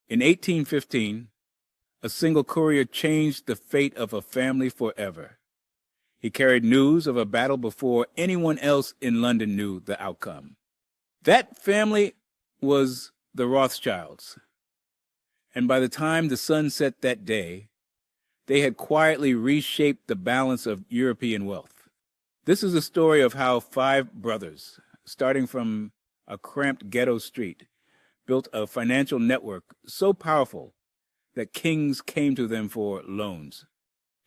In 1815, a single courier changed the fate of a family forever. He carried news of a battle before anyone else in London knew the outcome. That family was the Rothschilds, and by the time the sun set that day, they had quietly reshaped the balance of European wealth. This is a story of how 5 brothers, starting from a cramped ghetto street, built a financial network so powerful that kings came to them for loans.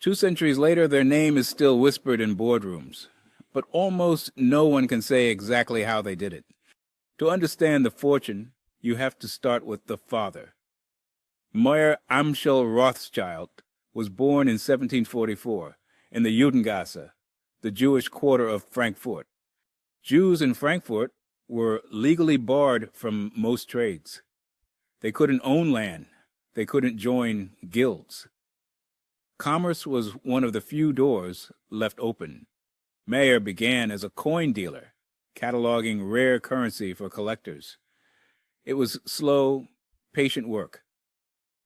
2 centuries later, their name is still whispered in boardrooms, but almost no one can say exactly how they did it. To understand the fortune, you have to start with the father. Mayer Amschel Rothschild was born in 1744 in the Judengasse, the Jewish quarter of Frankfurt. Jews in Frankfurt were legally barred from most trades. They couldn't own land. They couldn't join guilds. Commerce was one of the few doors left open. Mayer began as a coin dealer, cataloging rare currency for collectors. It was slow, patient work,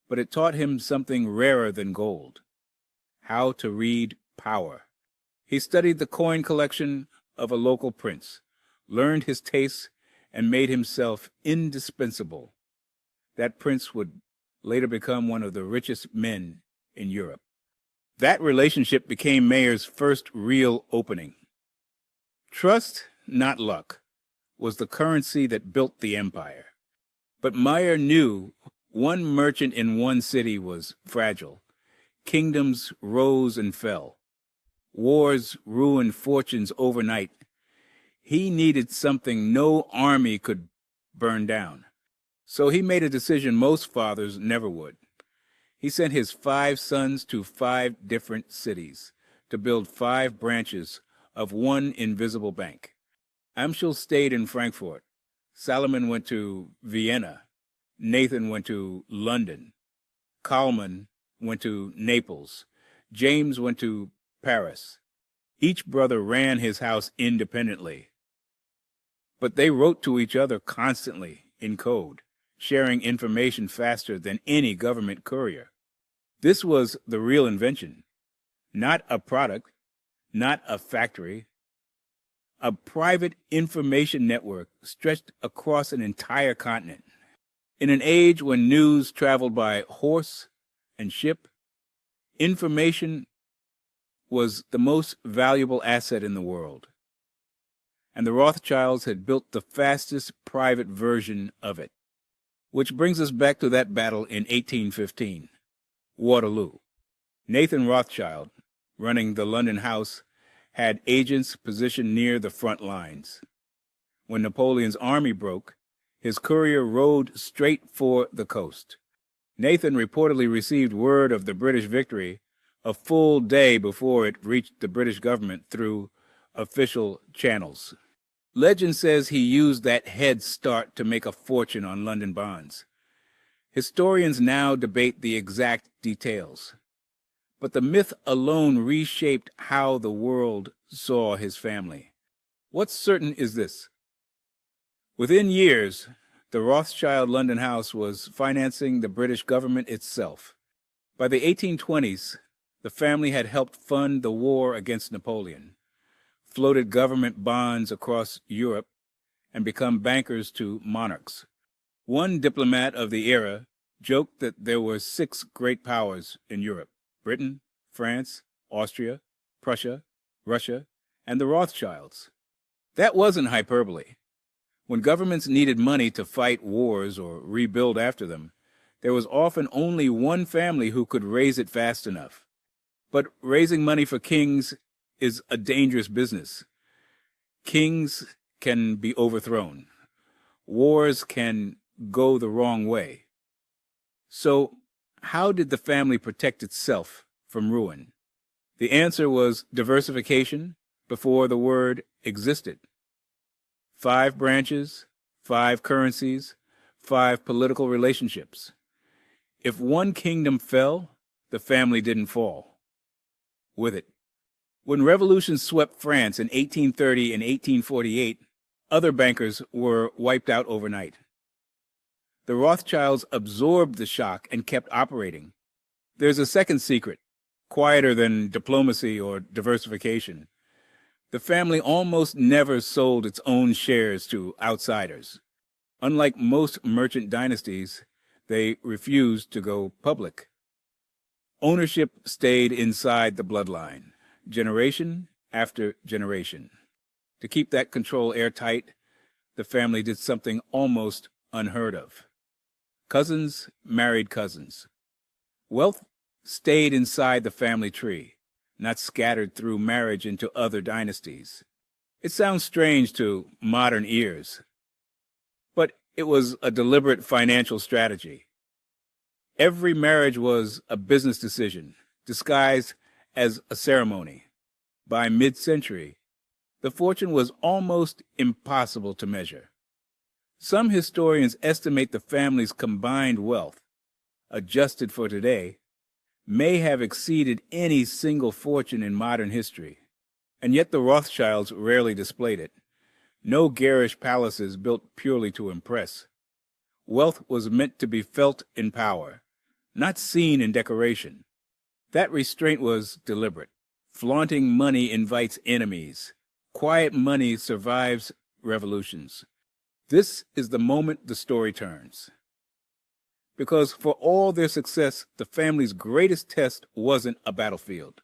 but it taught him something rarer than gold: how to read power. He studied the coin collection of a local prince, learned his tastes, and made himself indispensable. That prince would later become one of the richest men in Europe. That relationship became Mayer's first real opening. Trust, not luck, was the currency that built the empire. But Mayer knew one merchant in one city was fragile. Kingdoms rose and fell. Wars ruined fortunes overnight. He needed something no army could burn down. So he made a decision most fathers never would. He sent his 5 sons to 5 different cities to build 5 branches of one invisible bank. Amschel stayed in Frankfurt. Salomon went to Vienna. Nathan went to London. Kalman went to Naples. James went to Paris. Each brother ran his house independently, but they wrote to each other constantly in code, sharing information faster than any government courier. This was the real invention, not a product, not a factory, a private information network stretched across an entire continent. In an age when news traveled by horse and ship, information was the most valuable asset in the world, and the Rothschilds had built the fastest private version of it. Which brings us back to that battle in 1815, Waterloo. Nathan Rothschild, running the London house, had agents positioned near the front lines. When Napoleon's army broke, his courier rode straight for the coast. Nathan reportedly received word of the British victory a full day before it reached the British government through official channels. Legend says he used that head start to make a fortune on London bonds. Historians now debate the exact details, but the myth alone reshaped how the world saw his family. What's certain is this: within years, the Rothschild London house was financing the British government itself. By the 1820s, the family had helped fund the war against Napoleon, floated government bonds across Europe, and become bankers to monarchs. One diplomat of the era joked that there were 6 great powers in Europe: Britain, France, Austria, Prussia, Russia, and the Rothschilds. That wasn't hyperbole. When governments needed money to fight wars or rebuild after them, there was often only one family who could raise it fast enough. But raising money for kings is a dangerous business. Kings can be overthrown. Wars can go the wrong way. So, how did the family protect itself from ruin? The answer was diversification before the word existed. 5 branches, 5 currencies, 5 political relationships. If one kingdom fell, the family didn't fall with it. When revolutions swept France in 1830 and 1848, other bankers were wiped out overnight. The Rothschilds absorbed the shock and kept operating. There's a second secret, quieter than diplomacy or diversification. The family almost never sold its own shares to outsiders. Unlike most merchant dynasties, they refused to go public. Ownership stayed inside the bloodline, generation after generation. To keep that control airtight, the family did something almost unheard of. Cousins married cousins. Wealth stayed inside the family tree, not scattered through marriage into other dynasties. It sounds strange to modern ears, but it was a deliberate financial strategy. Every marriage was a business decision, disguised as a ceremony. By mid-century, the fortune was almost impossible to measure. Some historians estimate the family's combined wealth, adjusted for today, may have exceeded any single fortune in modern history. And yet the Rothschilds rarely displayed it. No garish palaces built purely to impress. Wealth was meant to be felt in power, not seen in decoration. That restraint was deliberate. Flaunting money invites enemies. Quiet money survives revolutions. This is the moment the story turns. Because for all their success, the family's greatest test wasn't a battlefield.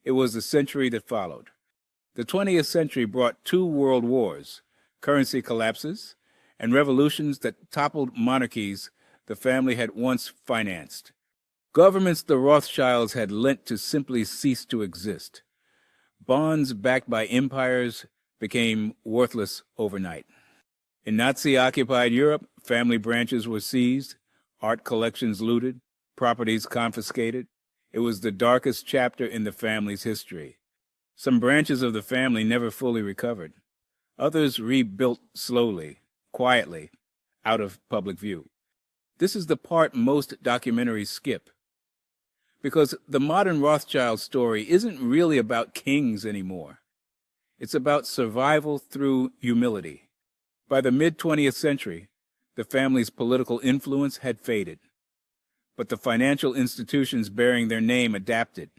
It was the century that followed. The 20th century brought 2 world wars, currency collapses, and revolutions that toppled monarchies the family had once financed. Governments the Rothschilds had lent to simply cease to exist. Bonds backed by empires became worthless overnight. In Nazi-occupied Europe, family branches were seized, art collections looted, properties confiscated. It was the darkest chapter in the family's history. Some branches of the family never fully recovered. Others rebuilt slowly, quietly, out of public view. This is the part most documentaries skip. Because the modern Rothschild story isn't really about kings anymore. It's about survival through humility. By the mid-20th century, the family's political influence had faded. But the financial institutions bearing their name adapted,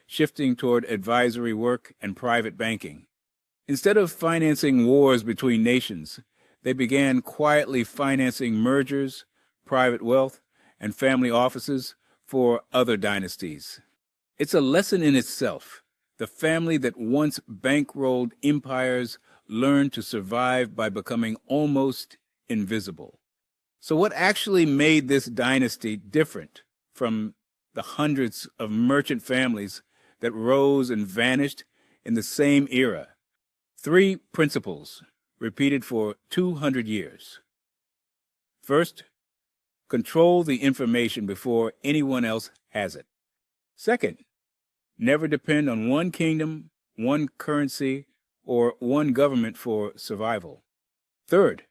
shifting toward advisory work and private banking. Instead of financing wars between nations, they began quietly financing mergers, private wealth, and family offices for other dynasties. It's a lesson in itself. The family that once bankrolled empires learned to survive by becoming almost invisible. So what actually made this dynasty different from the hundreds of merchant families that rose and vanished in the same era? 3 principles repeated for 200 years. First, control the information before anyone else has it. Second, never depend on one kingdom, one currency, or one government for survival. Third,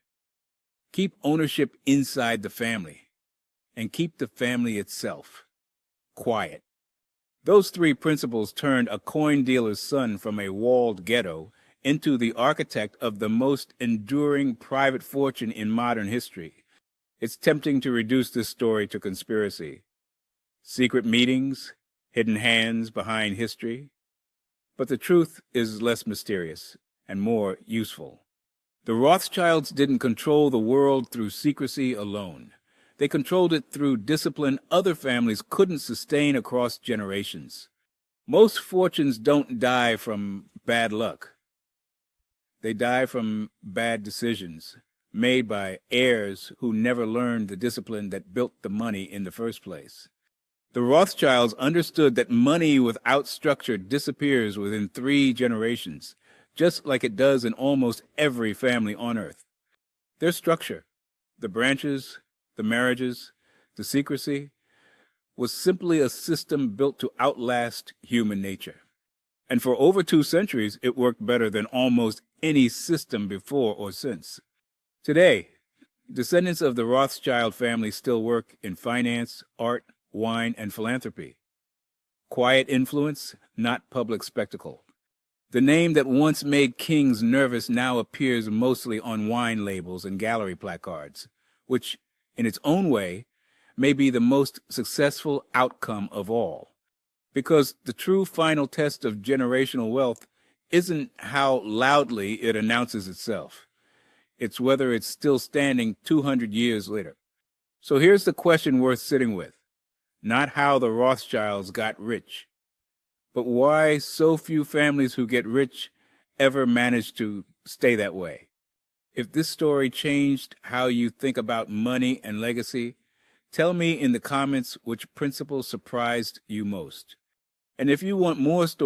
keep ownership inside the family, and keep the family itself quiet. Those 3 principles turned a coin dealer's son from a walled ghetto into the architect of the most enduring private fortune in modern history. It's tempting to reduce this story to conspiracy. Secret meetings, hidden hands behind history. But the truth is less mysterious and more useful. The Rothschilds didn't control the world through secrecy alone. They controlled it through discipline other families couldn't sustain across generations. Most fortunes don't die from bad luck. They die from bad decisions made by heirs who never learned the discipline that built the money in the first place. The Rothschilds understood that money without structure disappears within 3 generations, just like it does in almost every family on earth. Their structure, the branches, the marriages, the secrecy, was simply a system built to outlast human nature. And for over 2 centuries, it worked better than almost any system before or since. Today, descendants of the Rothschild family still work in finance, art, wine, and philanthropy. Quiet influence, not public spectacle. The name that once made kings nervous now appears mostly on wine labels and gallery placards, which in its own way, may be the most successful outcome of all. Because the true final test of generational wealth isn't how loudly it announces itself. It's whether it's still standing 200 years later. So here's the question worth sitting with. Not how the Rothschilds got rich, but why so few families who get rich ever manage to stay that way. If this story changed how you think about money and legacy, tell me in the comments which principle surprised you most. And if you want more stories,